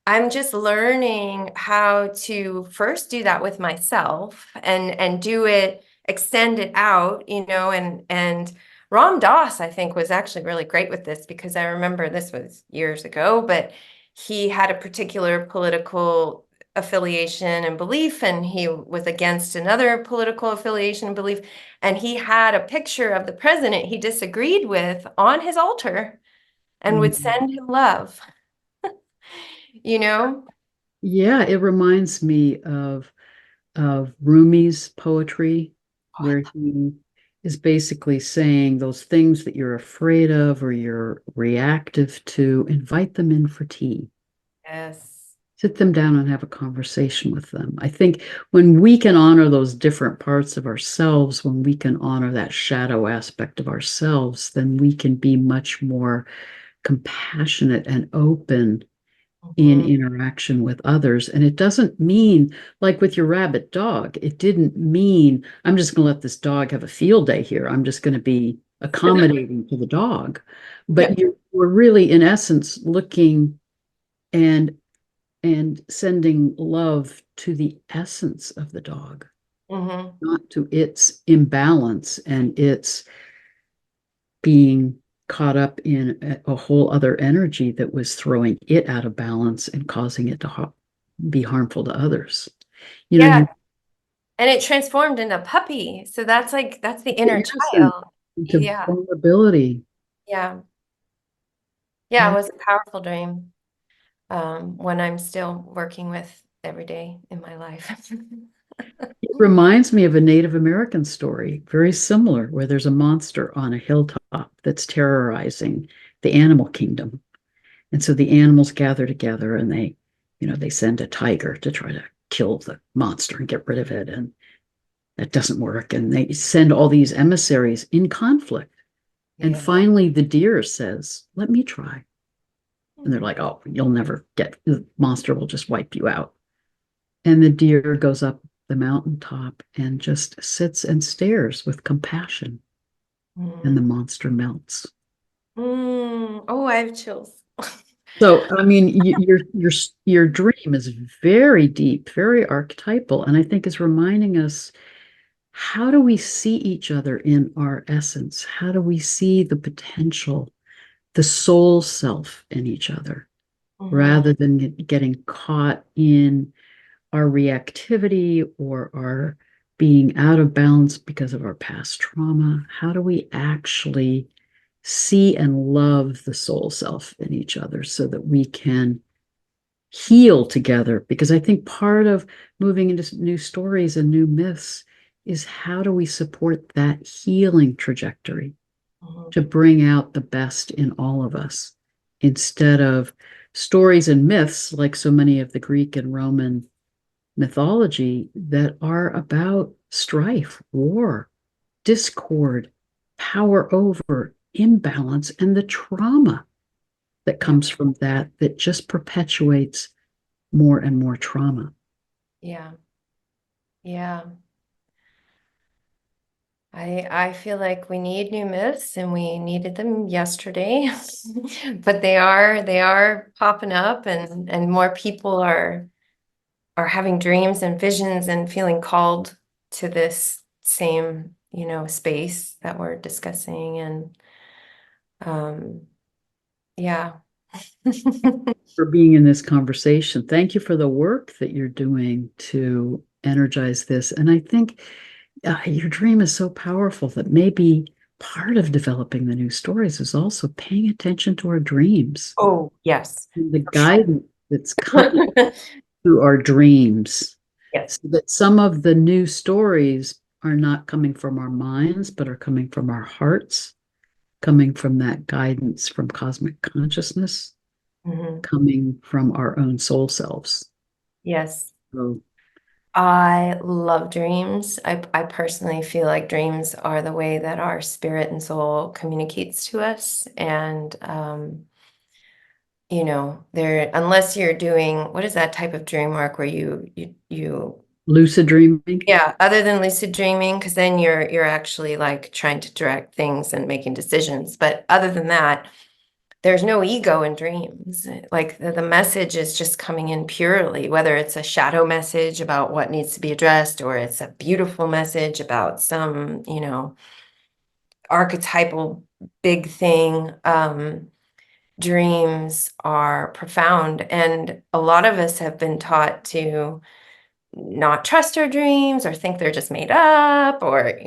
[SPEAKER 2] I'm just learning how to first do that with myself and do it, extend it out, and Ram Dass, I think, was actually really great with this because I remember this was years ago, but he had a particular political affiliation and belief, and he was against another political affiliation and belief. And he had a picture of the president he disagreed with on his altar and would send him love, you know?
[SPEAKER 1] Yeah, it reminds me of Rumi's poetry, where he is basically saying those things that you're afraid of or you're reactive to, invite them in for tea.
[SPEAKER 2] Yes.
[SPEAKER 1] Sit them down and have a conversation with them. I think when we can honor those different parts of ourselves, when we can honor that shadow aspect of ourselves, then we can be much more compassionate and open in interaction with others. And it doesn't mean, like with your rabbit dog, it didn't mean, I'm just going to let this dog have a field day here. I'm just going to be accommodating to the dog.
[SPEAKER 2] Yeah.
[SPEAKER 1] But you were really, in essence, looking and sending love to the essence of the dog,
[SPEAKER 2] Mm-hmm.
[SPEAKER 1] not to its imbalance and its being caught up in a whole other energy that was throwing it out of balance and causing it to be harmful to others.
[SPEAKER 2] Yeah.
[SPEAKER 1] You
[SPEAKER 2] And it transformed into a puppy. So that's the inner
[SPEAKER 1] innocent
[SPEAKER 2] child.
[SPEAKER 1] into
[SPEAKER 2] Yeah.
[SPEAKER 1] vulnerability.
[SPEAKER 2] Yeah. Yeah. It
[SPEAKER 1] Yeah.
[SPEAKER 2] was a powerful dream. One I'm still working with every day in my life.
[SPEAKER 1] It reminds me of a Native American story, very similar, where there's a monster on a hilltop that's terrorizing the animal kingdom. And so the animals gather together and they send a tiger to try to kill the monster and get rid of it. And that doesn't work. And they send all these emissaries in conflict. And
[SPEAKER 2] Yeah.
[SPEAKER 1] finally, the deer says, let me try. And they're like, oh, you'll never get, the monster will just wipe you out. And the deer goes up the mountaintop and just sits and stares with compassion. And the
[SPEAKER 2] Mm.
[SPEAKER 1] monster melts.
[SPEAKER 2] Oh, I have chills.
[SPEAKER 1] So, I mean, your dream is very deep, very archetypal, and I think is reminding us, how do we see each other in our essence? How do we see the potential, the soul self in each other,
[SPEAKER 2] Mm-hmm.
[SPEAKER 1] rather than getting caught in our reactivity or our being out of balance because of our past trauma? How do we actually see and love the soul self in each other so that we can heal together? Because I think part of moving into new stories and new myths is, how do we support that healing trajectory
[SPEAKER 2] Mm-hmm.
[SPEAKER 1] to bring out the best in all of us, instead of stories and myths like so many of the Greek and Roman mythology that are about strife, war, discord, power over, imbalance, and the trauma that comes from that just perpetuates more and more trauma.
[SPEAKER 2] Yeah. Yeah. I feel like we need new myths and we needed them yesterday, but they are popping up and more people are having dreams and visions and feeling called to this same, space that we're discussing. And yeah.
[SPEAKER 1] For being in this conversation. Thank you for the work that you're doing to energize this. And I think your dream is so powerful that maybe part of developing the new stories is also paying attention to our dreams,
[SPEAKER 2] Oh, yes.
[SPEAKER 1] and the guidance that's coming through our dreams,
[SPEAKER 2] Yes.
[SPEAKER 1] so that some of the new stories are not coming from our minds, but are coming from our hearts, coming from that guidance from cosmic consciousness,
[SPEAKER 2] Mhm.
[SPEAKER 1] coming from our own soul selves.
[SPEAKER 2] Yes.
[SPEAKER 1] So,
[SPEAKER 2] I love dreams. I personally feel like dreams are the way that our spirit and soul communicates to us. And there, unless you're doing, what is that type of dream work where you
[SPEAKER 1] lucid dreaming.
[SPEAKER 2] yeah, other than lucid dreaming, because then you're actually like trying to direct things and making decisions. But other than that, there's no ego in dreams. Like the message is just coming in purely, whether it's a shadow message about what needs to be addressed, or it's a beautiful message about some, archetypal big thing. Dreams are profound. And a lot of us have been taught to not trust our dreams or think they're just made up, or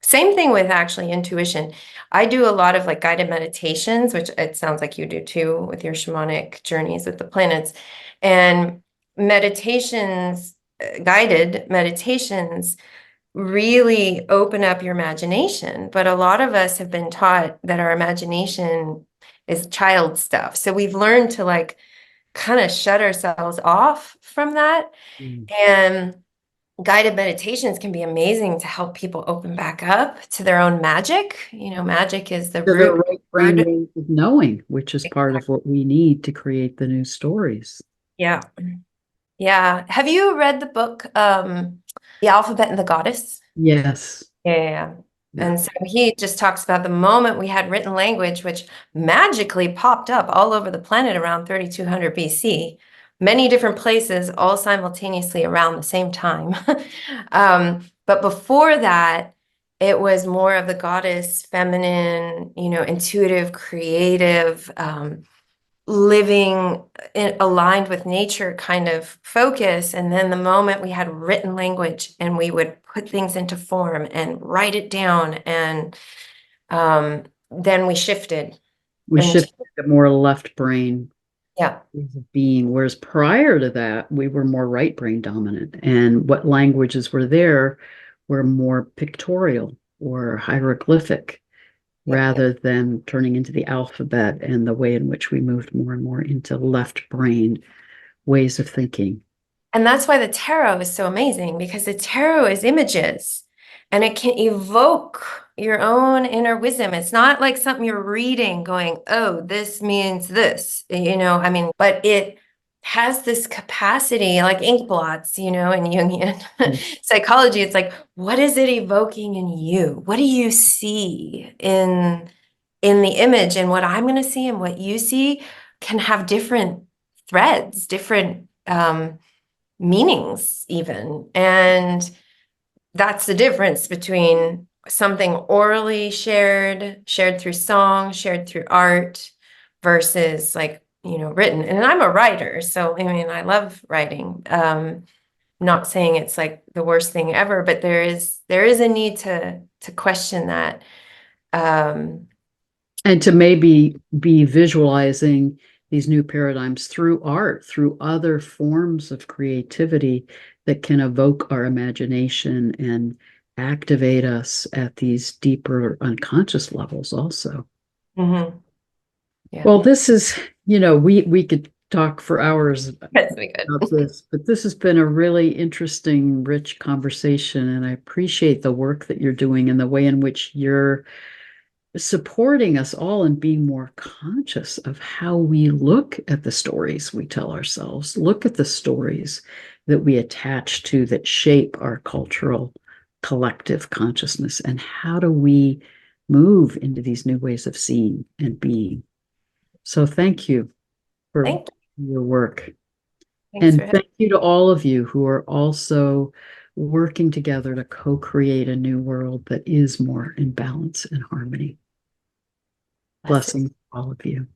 [SPEAKER 2] same thing with actually intuition. I do a lot of like guided meditations, which it sounds like you do too with your shamanic journeys with the planets, and meditations, guided meditations really open up your imagination. But a lot of us have been taught that our imagination is child stuff, so we've learned to like kind of shut ourselves off from that.
[SPEAKER 1] Mm.
[SPEAKER 2] And guided meditations can be amazing to help people open back up to their own magic. Magic is the
[SPEAKER 1] To the
[SPEAKER 2] root
[SPEAKER 1] right brain
[SPEAKER 2] word.
[SPEAKER 1] ways of knowing, which is part of what we need to create the new stories.
[SPEAKER 2] Yeah. Yeah. Have you read the book, The Alphabet and the Goddess?
[SPEAKER 1] Yes.
[SPEAKER 2] Yeah.
[SPEAKER 1] Yeah.
[SPEAKER 2] And so he just talks about the moment we had written language, which magically popped up all over the planet around 3200 BC, many different places, all simultaneously around the same time. But before that, it was more of the goddess, feminine, intuitive, creative, living aligned with nature kind of focus. And then the moment we had written language and we would put things into form and write it down, and then we shifted
[SPEAKER 1] We
[SPEAKER 2] into,
[SPEAKER 1] shifted to more left brain
[SPEAKER 2] yeah.
[SPEAKER 1] ways of being, whereas prior to that, we were more right brain dominant. And what languages were there were more pictorial or hieroglyphic,
[SPEAKER 2] Yeah.
[SPEAKER 1] rather than turning into the alphabet, and the way in which we moved more and more into left brain ways of thinking.
[SPEAKER 2] And that's why the tarot is so amazing, because the tarot is images and it can evoke your own inner wisdom. It's not like something you're reading going, oh, this means this, but it has this capacity, like ink blots, in Jungian psychology. It's like, what is it evoking in you? What do you see in the image? And what I'm going to see and what you see can have different threads, different meanings even. And that's the difference between something orally shared through song, shared through art, versus like, written. And I'm a writer, so I love writing. Not saying it's like the worst thing ever, but there is a need to question that.
[SPEAKER 1] And to maybe be visualizing these new paradigms through art, through other forms of creativity that can evoke our imagination and activate us at these deeper unconscious levels also.
[SPEAKER 2] Mhm. Yeah.
[SPEAKER 1] Well, this is, we could talk for hours
[SPEAKER 2] Yes, we could.
[SPEAKER 1] about this, but this has been a really interesting, rich conversation, and I appreciate the work that you're doing and the way in which you're supporting us all in being more conscious of how we look at the stories we tell ourselves, look at the stories that we attach to that shape our cultural collective consciousness, and how do we move into these new ways of seeing and being. So thank you for
[SPEAKER 2] Thank you.
[SPEAKER 1] your work.
[SPEAKER 2] Thanks for
[SPEAKER 1] And
[SPEAKER 2] having
[SPEAKER 1] thank you to all of you who are also working together to co-create a new world that is more in balance and harmony.
[SPEAKER 2] us.
[SPEAKER 1] Blessings to all of you.